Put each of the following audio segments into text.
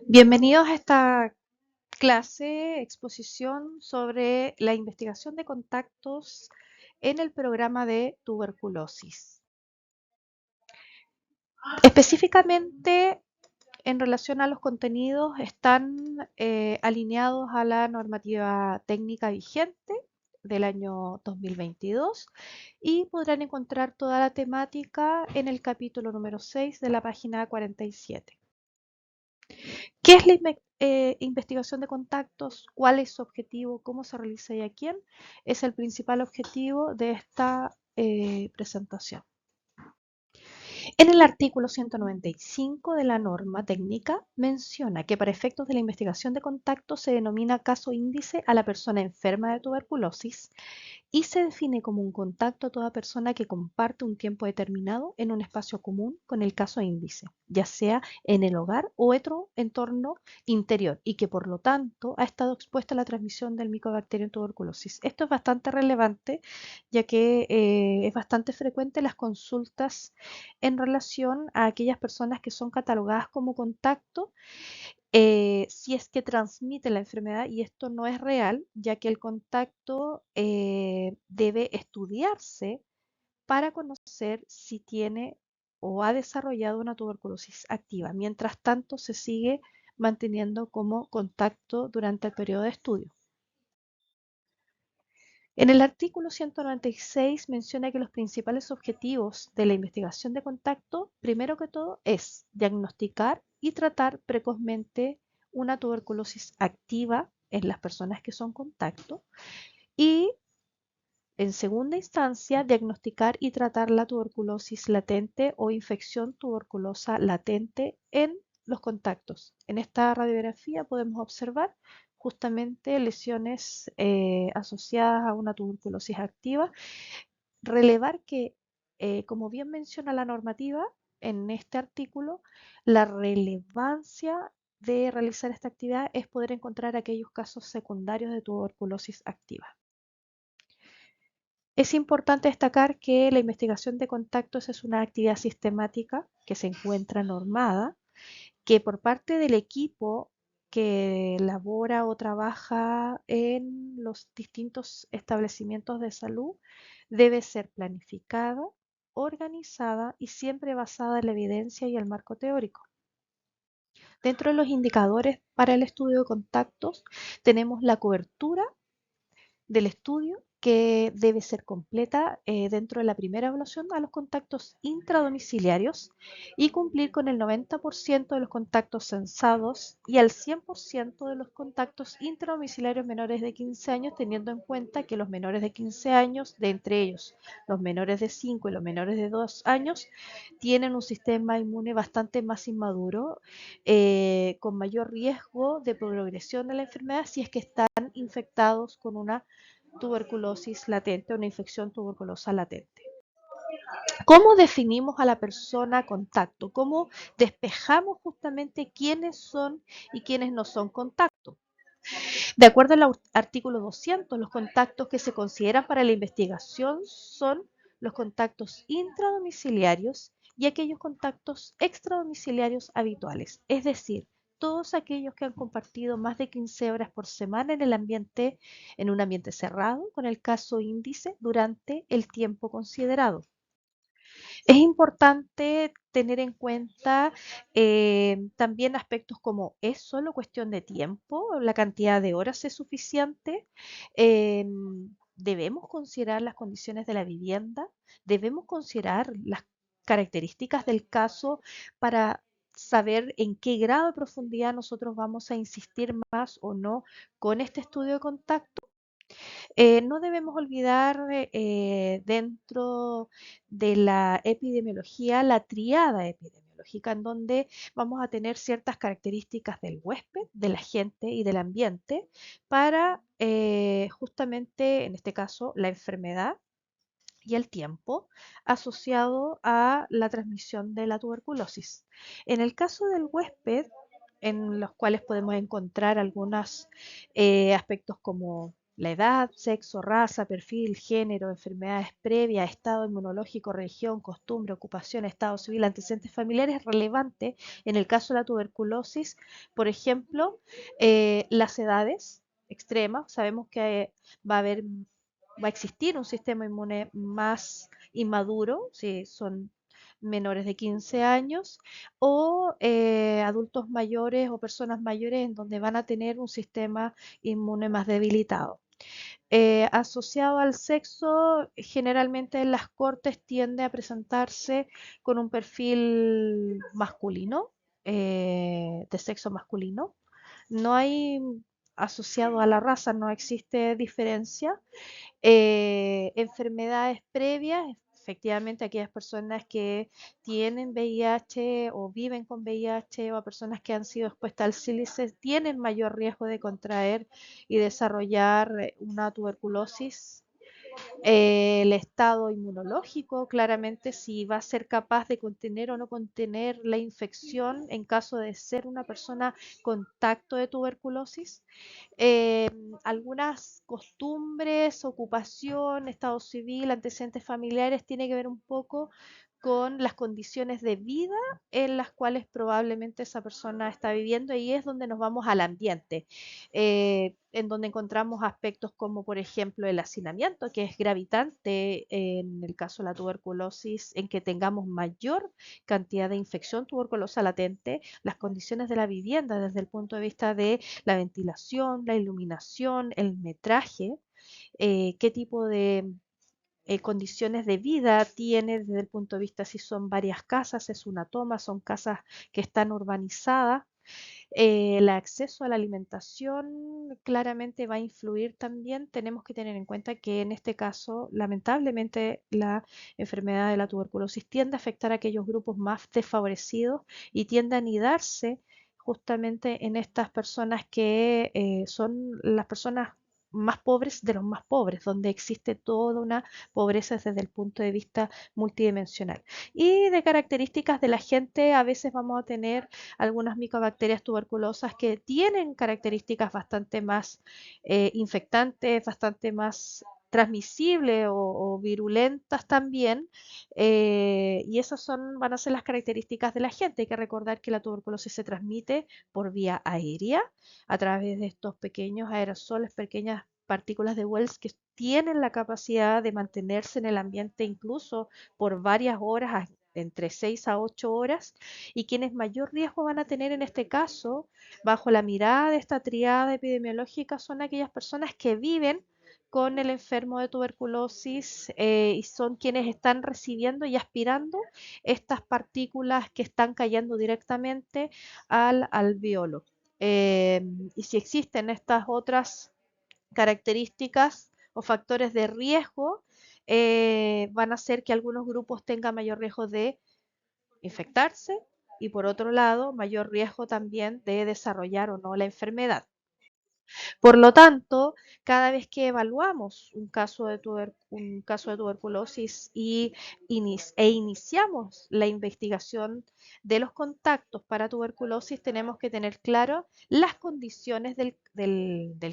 Bienvenidos a esta clase, exposición sobre la investigación de contactos en el programa de tuberculosis. Específicamente, en relación a los contenidos, están alineados a la normativa técnica vigente del año 2022 y podrán encontrar toda la temática en el capítulo número 6 de la página 47. ¿Qué es la investigación de contactos? ¿Cuál es su objetivo? ¿Cómo se realiza y a quién? Es el principal objetivo de esta presentación. En el artículo 195 de la norma técnica menciona que para efectos de la investigación de contactos se denomina caso índice a la persona enferma de tuberculosis y se define como un contacto a toda persona que comparte un tiempo determinado en un espacio común con el caso índice, ya sea en el hogar o otro entorno interior y que por lo tanto ha estado expuesta a la transmisión del micobacterio en tuberculosis. Esto es bastante relevante ya que es bastante frecuente las consultas en relación a aquellas personas que son catalogadas como contacto si es que transmite la enfermedad y esto no es real, ya que el contacto debe estudiarse para conocer si tiene o ha desarrollado una tuberculosis activa. Mientras tanto, se sigue manteniendo como contacto durante el periodo de estudio. En el artículo 196 menciona que los principales objetivos de la investigación de contacto, primero que todo, es diagnosticar y tratar precozmente una tuberculosis activa en las personas que son contacto y, en segunda instancia, diagnosticar y tratar la tuberculosis latente o infección tuberculosa latente en los contactos. En esta radiografía podemos observar justamente lesiones asociadas a una tuberculosis activa. Relevar que, como bien menciona la normativa en este artículo, la relevancia de realizar esta actividad es poder encontrar aquellos casos secundarios de tuberculosis activa. Es importante destacar que la investigación de contactos es una actividad sistemática que se encuentra normada, que por parte del equipo que labora o trabaja en los distintos establecimientos de salud debe ser planificada, organizada y siempre basada en la evidencia y el marco teórico. Dentro de los indicadores para el estudio de contactos tenemos la cobertura del estudio que debe ser completa dentro de la primera evaluación a los contactos intradomiciliarios y cumplir con el 90% de los contactos censados y al 100% de los contactos intradomiciliarios menores de 15 años, teniendo en cuenta que los menores de 15 años, de entre ellos los menores de 5 y los menores de 2 años, tienen un sistema inmune bastante más inmaduro, con mayor riesgo de progresión de la enfermedad si es que están infectados con una tuberculosis latente, una infección tuberculosa latente. ¿Cómo definimos a la persona contacto? ¿Cómo despejamos justamente quiénes son y quiénes no son contacto? De acuerdo al artículo 200, los contactos que se consideran para la investigación son los contactos intradomiciliarios y aquellos contactos extradomiciliarios habituales, es decir, todos aquellos que han compartido más de 15 horas por semana en el ambiente, en un ambiente cerrado, con el caso índice durante el tiempo considerado. Es importante tener en cuenta también aspectos como es solo cuestión de tiempo, la cantidad de horas es suficiente, debemos considerar las condiciones de la vivienda, debemos considerar las características del caso para saber en qué grado de profundidad nosotros vamos a insistir más o no con este estudio de contacto. No debemos olvidar dentro de la epidemiología la triada epidemiológica, en donde vamos a tener ciertas características del huésped, de la gente y del ambiente para justamente, en este caso, la enfermedad y el tiempo asociado a la transmisión de la tuberculosis. En el caso del huésped, en los cuales podemos encontrar algunos aspectos como la edad, sexo, raza, perfil, género, enfermedades previas, estado inmunológico, religión, costumbre, ocupación, estado civil, antecedentes familiares, relevante en el caso de la tuberculosis, por ejemplo, las edades extremas. Sabemos que va a haber, va a existir un sistema inmune más inmaduro, si son menores de 15 años, o adultos mayores o personas mayores en donde van a tener un sistema inmune más debilitado. Asociado al sexo, generalmente en las cortes tiende a presentarse con un perfil masculino, de sexo masculino. No hay asociado a la raza, no existe diferencia. Enfermedades previas, efectivamente aquellas personas que tienen VIH o viven con VIH o a personas que han sido expuestas al sílice tienen mayor riesgo de contraer y desarrollar una tuberculosis. El estado inmunológico, claramente, si va a ser capaz de contener o no contener la infección en caso de ser una persona contacto de tuberculosis. eh, Algunas costumbres, ocupación, estado civil, antecedentes familiares, tiene que ver un poco con las condiciones de vida en las cuales probablemente esa persona está viviendo y es donde nos vamos al ambiente, en donde encontramos aspectos como por ejemplo el hacinamiento, que es gravitante en el caso de la tuberculosis, en que tengamos mayor cantidad de infección tuberculosa latente, las condiciones de la vivienda desde el punto de vista de la ventilación, la iluminación, el metraje, qué tipo de condiciones de vida tiene desde el punto de vista si son varias casas, es una toma, son casas que están urbanizadas. El acceso a la alimentación claramente va a influir también. Tenemos que tener en cuenta que en este caso, lamentablemente, la enfermedad de la tuberculosis tiende a afectar a aquellos grupos más desfavorecidos y tiende a anidarse justamente en estas personas que son las personas más pobres de los más pobres, donde existe toda una pobreza desde el punto de vista multidimensional. Y de características de la gente, a veces vamos a tener algunas micobacterias tuberculosas que tienen características bastante más infectantes, bastante más transmisibles o virulentas también, y esas van a ser las características de la gente. Hay que recordar que la tuberculosis se transmite por vía aérea a través de estos pequeños aerosoles, pequeñas partículas de Wells que tienen la capacidad de mantenerse en el ambiente incluso por varias horas, entre 6 a 8 horas, y quienes mayor riesgo van a tener en este caso, bajo la mirada de esta triada epidemiológica, son aquellas personas que viven con el enfermo de tuberculosis y son quienes están recibiendo y aspirando estas partículas que están cayendo directamente al alveolo. Eh, y si existen estas otras características o factores de riesgo, van a hacer que algunos grupos tengan mayor riesgo de infectarse y por otro lado, mayor riesgo también de desarrollar o no la enfermedad. Por lo tanto, cada vez que evaluamos un caso de tuberculosis e iniciamos la investigación de los contactos para tuberculosis, tenemos que tener claro las condiciones del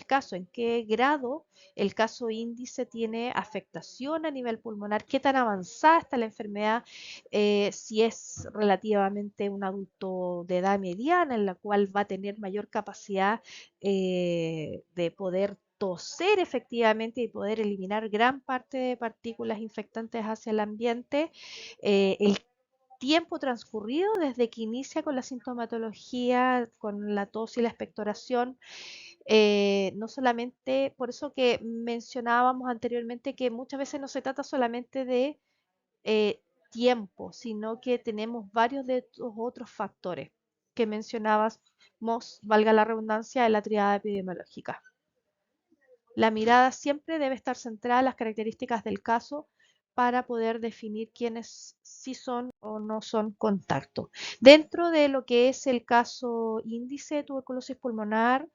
caso, en qué grado el caso índice tiene afectación a nivel pulmonar, qué tan avanzada está la enfermedad, si es relativamente un adulto de edad mediana, en la cual va a tener mayor capacidad de poder toser efectivamente y poder eliminar gran parte de partículas infectantes hacia el ambiente, el tiempo transcurrido desde que inicia con la sintomatología, con la tos y la expectoración, no solamente, por eso que mencionábamos anteriormente que muchas veces no se trata solamente de eh, tiempo, sino que tenemos varios de estos otros factores que mencionabas, valga la redundancia, de la triada epidemiológica. La mirada siempre debe estar centrada en las características del caso para poder definir quiénes sí son o no son contacto. Dentro de lo que es el caso índice de tuberculosis pulmonar,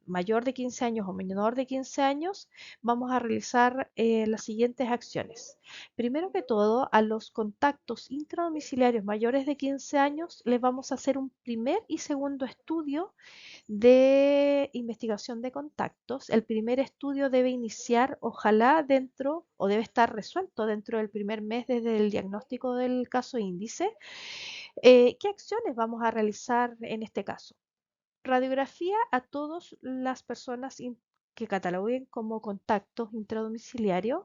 mayor de 15 años o menor de 15 años, vamos a realizar las siguientes acciones. Primero que todo, a los contactos intradomiciliarios mayores de 15 años les vamos a hacer un primer y segundo estudio de investigación de contactos. El primer estudio debe iniciar, ojalá dentro, o debe estar resuelto dentro del primer mes desde el diagnóstico del caso índice. ¿Qué acciones vamos a realizar en este caso? Radiografía a todas las personas que cataloguen como contactos intradomiciliarios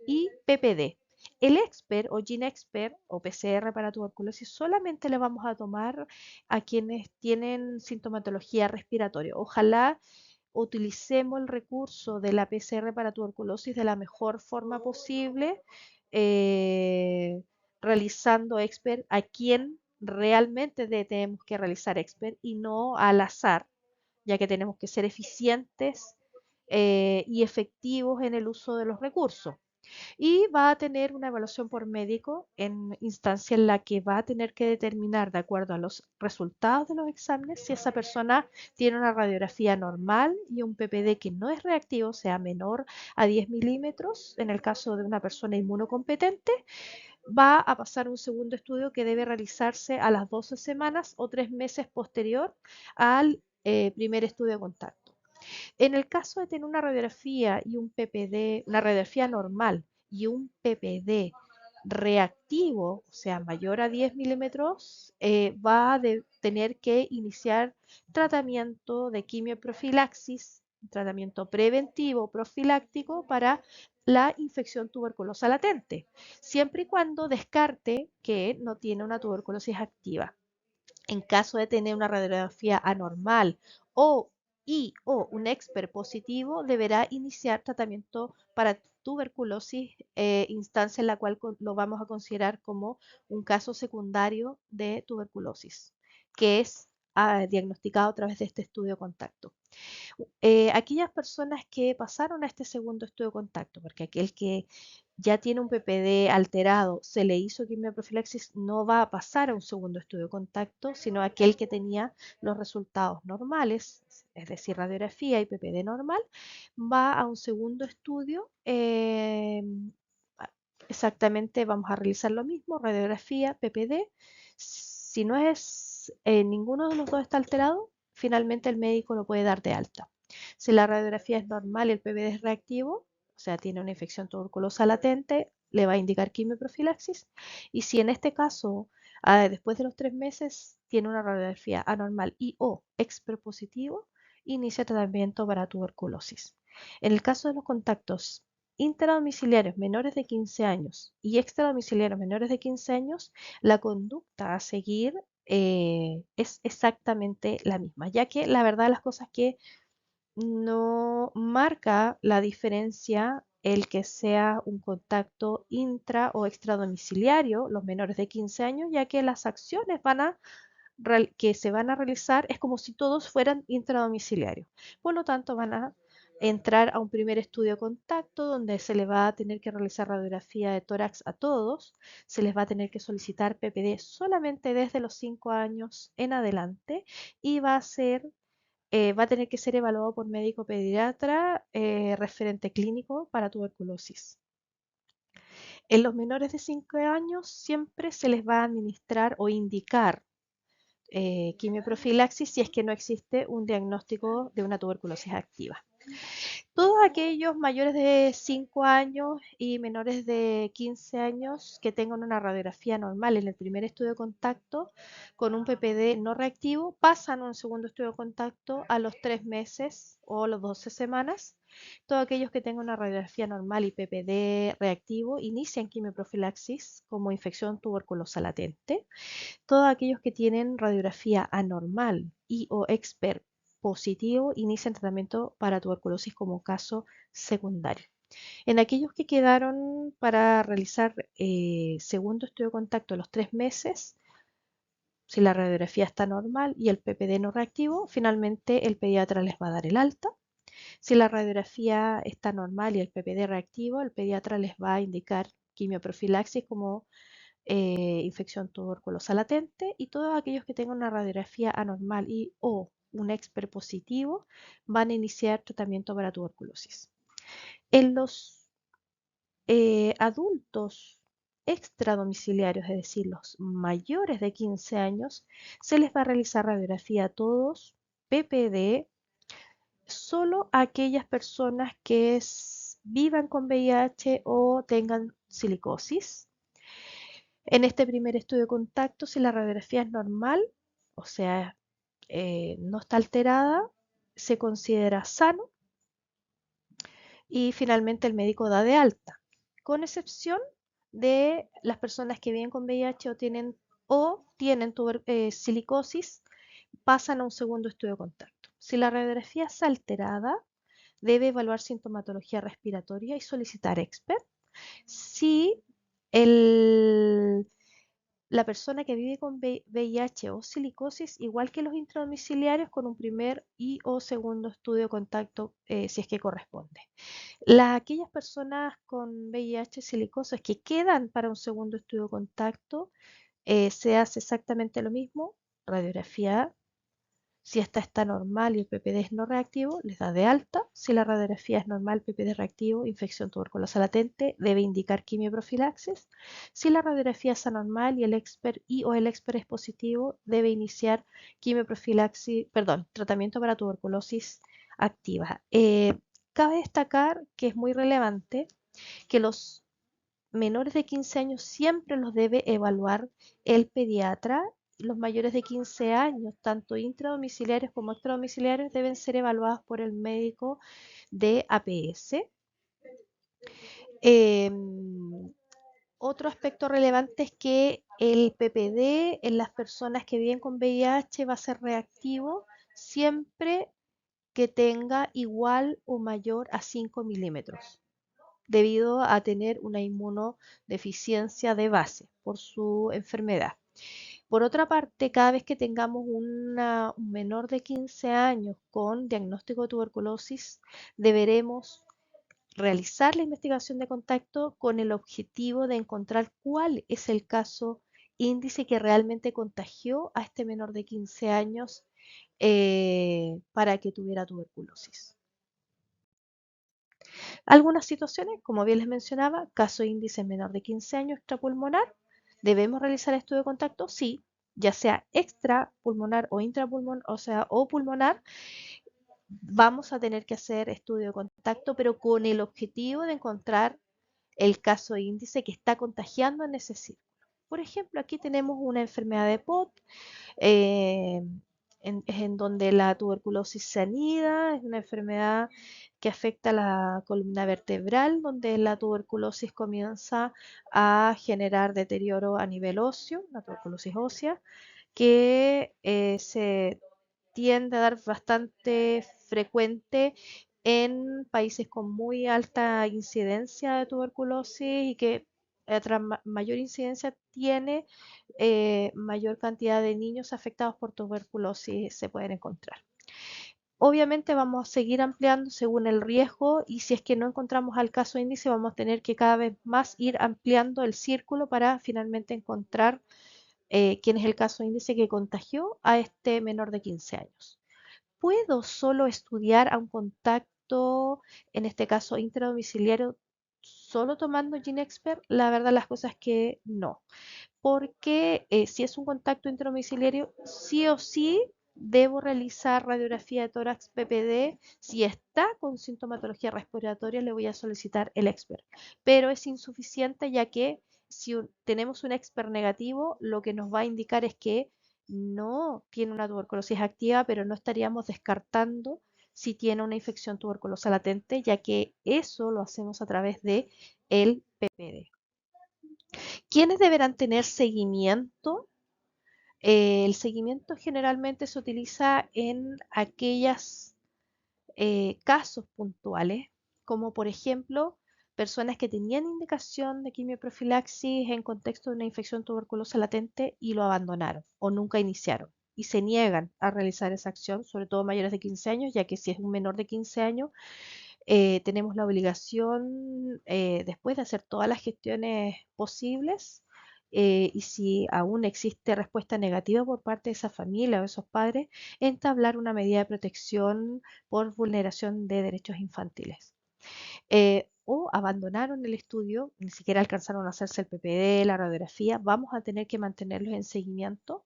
y PPD. El expert o GeneXpert o PCR para tuberculosis solamente le vamos a tomar a quienes tienen sintomatología respiratoria. Ojalá utilicemos el recurso de la PCR para tuberculosis de la mejor forma posible, eh, realizando expert a quien realmente tenemos que realizar expert y no al azar, ya que tenemos que ser eficientes y efectivos en el uso de los recursos. Y va a tener una evaluación por médico en instancia en la que va a tener que determinar, de acuerdo a los resultados de los exámenes, si esa persona tiene una radiografía normal y un PPD que no es reactivo, sea menor a 10 milímetros, en el caso de una persona inmunocompetente, va a pasar un segundo estudio que debe realizarse a las 12 semanas o 3 meses posterior al primer estudio de contacto. En el caso de tener una radiografía y un PPD, una radiografía normal y un PPD reactivo, o sea, mayor a 10 milímetros, va a tener que iniciar tratamiento de quimioprofilaxis, tratamiento preventivo profiláctico para la infección tuberculosa latente, siempre y cuando descarte que no tiene una tuberculosis activa. En caso de tener una radiografía anormal o o un expert positivo, deberá iniciar tratamiento para tuberculosis, instancia en la cual lo vamos a considerar como un caso secundario de tuberculosis, que es diagnosticado a través de este estudio de contacto. Aquellas personas que pasaron a este segundo estudio de contacto, porque aquel que ya tiene un PPD alterado, se le hizo quimioprofilaxis, no va a pasar a un segundo estudio de contacto, sino aquel que tenía los resultados normales, es decir, radiografía y PPD normal, va a un segundo estudio. Exactamente, vamos a realizar lo mismo, radiografía, PPD. Si no es ninguno de los dos está alterado, finalmente el médico lo puede dar de alta. Si la radiografía es normal y el PPD es reactivo, o sea, tiene una infección tuberculosa latente, le va a indicar quimioprofilaxis. Y si en este caso, después de los 3 meses, tiene una radiografía anormal y o extrapositivo, inicia tratamiento para tuberculosis. En el caso de los contactos intradomiciliarios menores de 15 años y extradomiciliarios menores de 15 años, la conducta a seguir es exactamente la misma, ya que la verdad de las cosas que no marca la diferencia el que sea un contacto intra o extradomiciliario, los menores de 15 años, ya que las acciones que se van a realizar es como si todos fueran intradomiciliarios. Por lo tanto, van a entrar a un primer estudio de contacto donde se les va a tener que realizar radiografía de tórax a todos, se les va a tener que solicitar PPD solamente desde los 5 años en adelante y va a tener que ser evaluado por médico pediatra referente clínico para tuberculosis. En los menores de 5 años siempre se les va a administrar o indicar quimioprofilaxis si es que no existe un diagnóstico de una tuberculosis activa. Todos aquellos mayores de 5 años y menores de 15 años que tengan una radiografía normal en el primer estudio de contacto con un PPD no reactivo pasan a un segundo estudio de contacto a los 3 meses o los 12 semanas. Todos aquellos que tengan una radiografía normal y PPD reactivo inician quimioprofilaxis como infección tuberculosa latente. Todos aquellos que tienen radiografía anormal y o expert positivo inician tratamiento para tuberculosis como caso secundario. En aquellos que quedaron para realizar segundo estudio de contacto a los 3 meses, si la radiografía está normal y el PPD no reactivo, finalmente el pediatra les va a dar el alta. Si la radiografía está normal y el PPD reactivo, el pediatra les va a indicar quimioprofilaxis como infección tuberculosa latente, y todos aquellos que tengan una radiografía anormal y o un expert positivo van a iniciar tratamiento para tuberculosis. En los adultos extradomiciliarios, es decir, los mayores de 15 años, se les va a realizar radiografía a todos, PPD, solo a aquellas personas que vivan con VIH o tengan silicosis. En este primer estudio de contacto, si la radiografía es normal, o sea, no está alterada, se considera sano y finalmente el médico da de alta, con excepción de las personas que viven con VIH o tienen silicosis, pasan a un segundo estudio de contacto. Si la radiografía es alterada, debe evaluar sintomatología respiratoria y solicitar expert. Si la persona que vive con VIH o silicosis, igual que los intradomiciliarios, con un primer y o segundo estudio de contacto, si es que corresponde. Aquellas personas con VIH silicosis que quedan para un segundo estudio de contacto, se hace exactamente lo mismo, radiografía. Si esta está normal y el PPD es no reactivo, les da de alta. Si la radiografía es normal, PPD reactivo, infección tuberculosa latente, debe indicar quimioprofilaxis. Si la radiografía es anormal y el expert es positivo, debe iniciar tratamiento para tuberculosis activa. Cabe destacar que es muy relevante que los menores de 15 años siempre los debe evaluar el pediatra. Los mayores de 15 años, tanto intradomiciliarios como extradomiciliarios, deben ser evaluados por el médico de APS. Otro aspecto relevante es que el PPD en las personas que viven con VIH va a ser reactivo siempre que tenga igual o mayor a 5 milímetros, debido a tener una inmunodeficiencia de base por su enfermedad. Por otra parte, cada vez que tengamos un menor de 15 años con diagnóstico de tuberculosis, deberemos realizar la investigación de contacto con el objetivo de encontrar cuál es el caso índice que realmente contagió a este menor de 15 años para que tuviera tuberculosis. Algunas situaciones, como bien les mencionaba, caso índice menor de 15 años extrapulmonar, ¿debemos realizar estudio de contacto? Sí, ya sea extrapulmonar o intrapulmonar, o pulmonar, vamos a tener que hacer estudio de contacto, pero con el objetivo de encontrar el caso índice que está contagiando en ese círculo. Por ejemplo, aquí tenemos una enfermedad de POT, eh, en donde la tuberculosis se anida, es una enfermedad que afecta la columna vertebral, donde la tuberculosis comienza a generar deterioro a nivel óseo, la tuberculosis ósea, que se tiende a dar bastante frecuente en países con muy alta incidencia de tuberculosis y que tras mayor incidencia tiene mayor cantidad de niños afectados por tuberculosis se pueden encontrar. Obviamente vamos a seguir ampliando según el riesgo, y si es que no encontramos al caso índice vamos a tener que cada vez más ir ampliando el círculo para finalmente encontrar quién es el caso índice que contagió a este menor de 15 años. ¿Puedo solo estudiar a un contacto, en este caso intradomiciliario, solo tomando GeneXpert? La verdad, las cosas es que no, porque si es un contacto intradomiciliario, sí o sí debo realizar radiografía de tórax PPD. Si está con sintomatología respiratoria, le voy a solicitar el expert, pero es insuficiente, ya que si tenemos un expert negativo, lo que nos va a indicar es que no tiene una tuberculosis activa, pero no estaríamos descartando si tiene una infección tuberculosa latente, ya que eso lo hacemos a través de el PPD. ¿Quiénes deberán tener seguimiento? El seguimiento generalmente se utiliza en aquellos casos puntuales, como por ejemplo personas que tenían indicación de quimioprofilaxis en contexto de una infección tuberculosa latente y lo abandonaron o nunca iniciaron. y se niegan a realizar esa acción, sobre todo mayores de 15 años, ya que si es un menor de 15 años, tenemos la obligación, después de hacer todas las gestiones posibles, y si aún existe respuesta negativa por parte de esa familia o esos padres, entablar una medida de protección por vulneración de derechos infantiles. O abandonaron el estudio, ni siquiera alcanzaron a hacerse el PPD, la radiografía, vamos a tener que mantenerlos en seguimiento.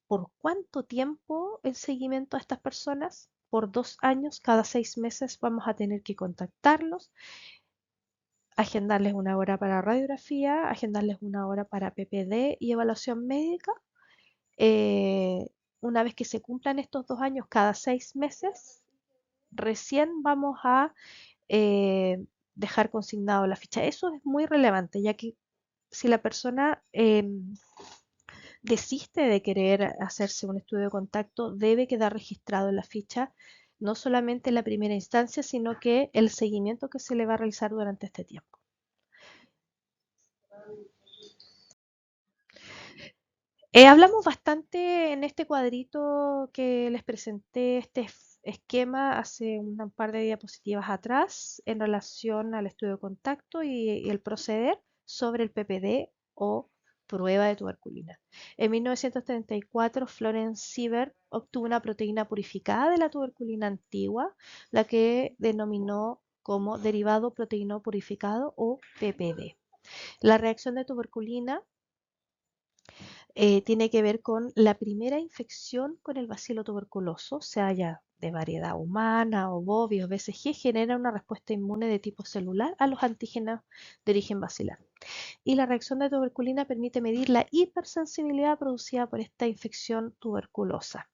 ¿Por cuánto tiempo el seguimiento a estas personas? Por 2 años, cada 6 meses vamos a tener que contactarlos, agendarles una hora para radiografía, agendarles una hora para PPD y evaluación médica. Eh, una vez que se cumplan estos 2 años, cada 6 meses, recién vamos a dejar consignado la ficha. Eso es muy relevante, ya que si la persona desiste de querer hacerse un estudio de contacto, debe quedar registrado en la ficha, no solamente en la primera instancia, sino que el seguimiento que se le va a realizar durante este tiempo. Hablamos bastante en este cuadrito que les presenté, este esquema hace un par de diapositivas atrás en relación al estudio de contacto y el proceder sobre el PPD o prueba de tuberculina. En 1934, Florence Sieber obtuvo una proteína purificada de la tuberculina antigua, la que denominó como derivado proteíno purificado o PPD. La reacción de tuberculina tiene que ver con la primera infección con el bacilo tuberculoso, sea ya de variedad humana o bovio o BCG, genera una respuesta inmune de tipo celular a los antígenos de origen bacilar. Y la reacción de tuberculina permite medir la hipersensibilidad producida por esta infección tuberculosa.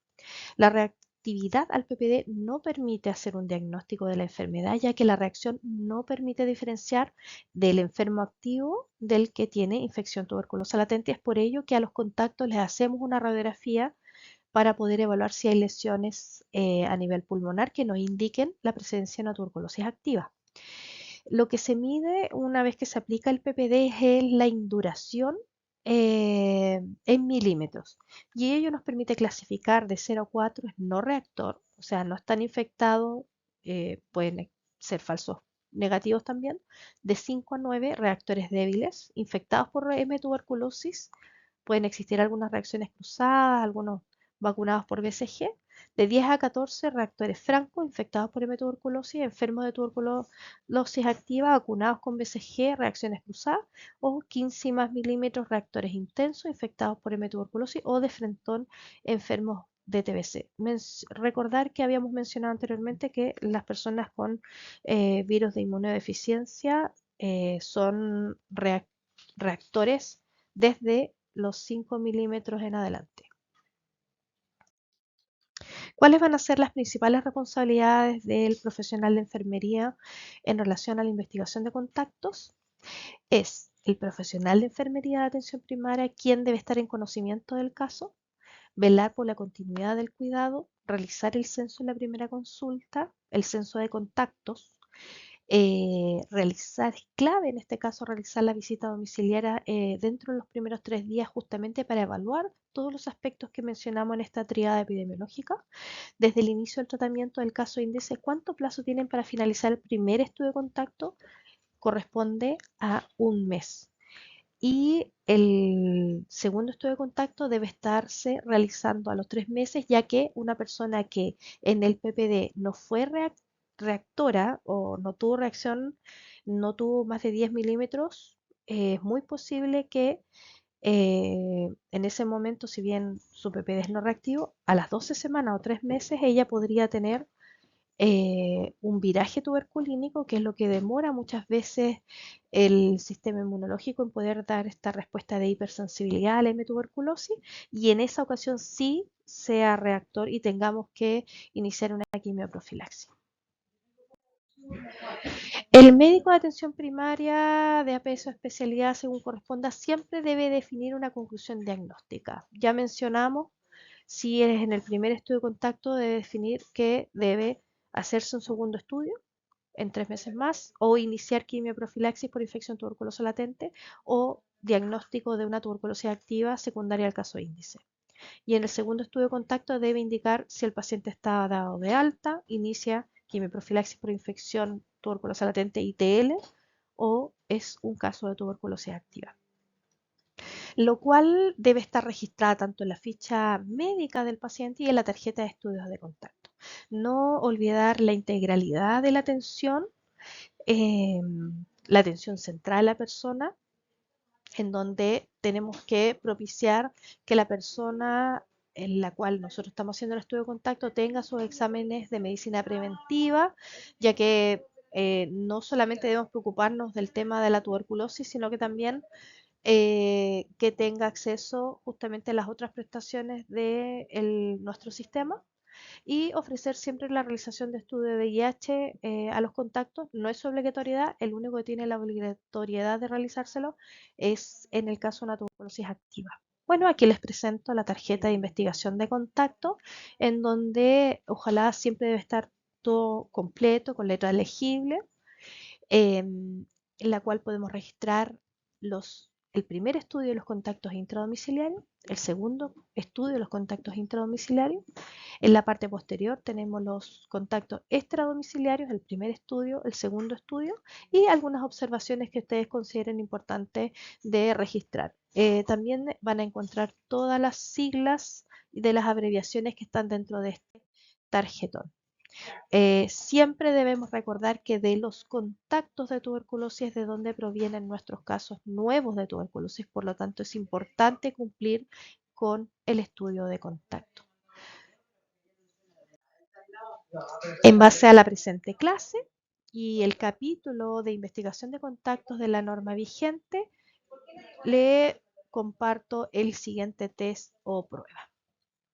La reactividad al PPD no permite hacer un diagnóstico de la enfermedad, ya que la reacción no permite diferenciar del enfermo activo del que tiene infección tuberculosa latente. Es por ello que a los contactos les hacemos una radiografía para poder evaluar si hay lesiones a nivel pulmonar que nos indiquen la presencia de una tuberculosis activa. Lo que se mide una vez que se aplica el PPD es la induración en milímetros, y ello nos permite clasificar de 0 a 4, es no reactor, o sea, no están infectados, pueden ser falsos negativos también, de 5 a 9 reactores débiles, infectados por M tuberculosis, pueden existir algunas reacciones cruzadas, algunos vacunados por BCG, de 10 a 14 reactores francos infectados por M tuberculosis, enfermos de tuberculosis activa vacunados con BCG, reacciones cruzadas, o 15 y más milímetros reactores intensos infectados por M tuberculosis o de frentón enfermos de TBC. Recordar que habíamos mencionado anteriormente que las personas con virus de inmunodeficiencia son reactores desde los 5 milímetros en adelante. ¿Cuáles van a ser las principales responsabilidades del profesional de enfermería en relación a la investigación de contactos? Es el profesional de enfermería de atención primaria quien debe estar en conocimiento del caso, velar por la continuidad del cuidado, realizar el censo en la primera consulta, el censo de contactos, realizar, es clave en este caso, realizar la visita domiciliaria dentro de los primeros 3 días justamente para evaluar todos los aspectos que mencionamos en esta triada epidemiológica. Desde el inicio del tratamiento del caso índice, ¿cuánto plazo tienen para finalizar el primer estudio de contacto? Corresponde a un mes. Y el segundo estudio de contacto debe estarse realizando a los 3 meses, ya que una persona que en el PPD no fue reactora o no tuvo reacción, no tuvo más de 10 milímetros, es muy posible que en ese momento, si bien su PPD es no reactivo, a las 12 semanas o 3 meses ella podría tener un viraje tuberculínico, que es lo que demora muchas veces el sistema inmunológico en poder dar esta respuesta de hipersensibilidad a la M-tuberculosis, y en esa ocasión sí sea reactor y tengamos que iniciar una quimioprofilaxis. El médico de atención primaria de APS o especialidad, según corresponda, siempre debe definir una conclusión diagnóstica. Ya mencionamos, si es en el primer estudio de contacto, debe definir que debe hacerse un segundo estudio en 3 meses más, o iniciar quimioprofilaxis por infección tuberculosa latente, o diagnóstico de una tuberculosis activa secundaria al caso índice. Y en el segundo estudio de contacto debe indicar si el paciente está dado de alta, inicia quimioprofilaxis por infección tuberculosa latente ITL o es un caso de tuberculosis activa. Lo cual debe estar registrada tanto en la ficha médica del paciente y en la tarjeta de estudios de contacto. No olvidar la integralidad de eh, la atención central a la persona, en donde tenemos que propiciar que la persona en la cual nosotros estamos haciendo el estudio de contacto tenga sus exámenes de medicina preventiva, ya que no solamente debemos preocuparnos del tema de la tuberculosis, sino que también que tenga acceso justamente a las otras prestaciones de nuestro sistema y ofrecer siempre la realización de estudio de VIH a los contactos. No es su obligatoriedad, el único que tiene la obligatoriedad de realizárselo es en el caso de una tuberculosis activa. Bueno, aquí les presento la tarjeta de investigación de contacto, en donde ojalá siempre debe estar todo completo, con letra legible, en la cual podemos registrar el primer estudio de los contactos intradomiciliarios, el segundo estudio de los contactos intradomiciliarios. En la parte posterior tenemos los contactos extradomiciliarios, el primer estudio, el segundo estudio y algunas observaciones que ustedes consideren importantes de registrar. También van a encontrar todas las siglas de las abreviaciones que están dentro de este tarjetón. Siempre debemos recordar que de los contactos de tuberculosis es de donde provienen nuestros casos nuevos de tuberculosis, por lo tanto es importante cumplir con el estudio de contacto. En base a la presente clase y el capítulo de investigación de contactos de la norma vigente, le comparto el siguiente test o prueba.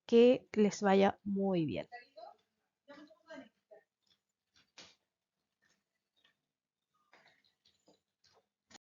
Que les vaya muy bien.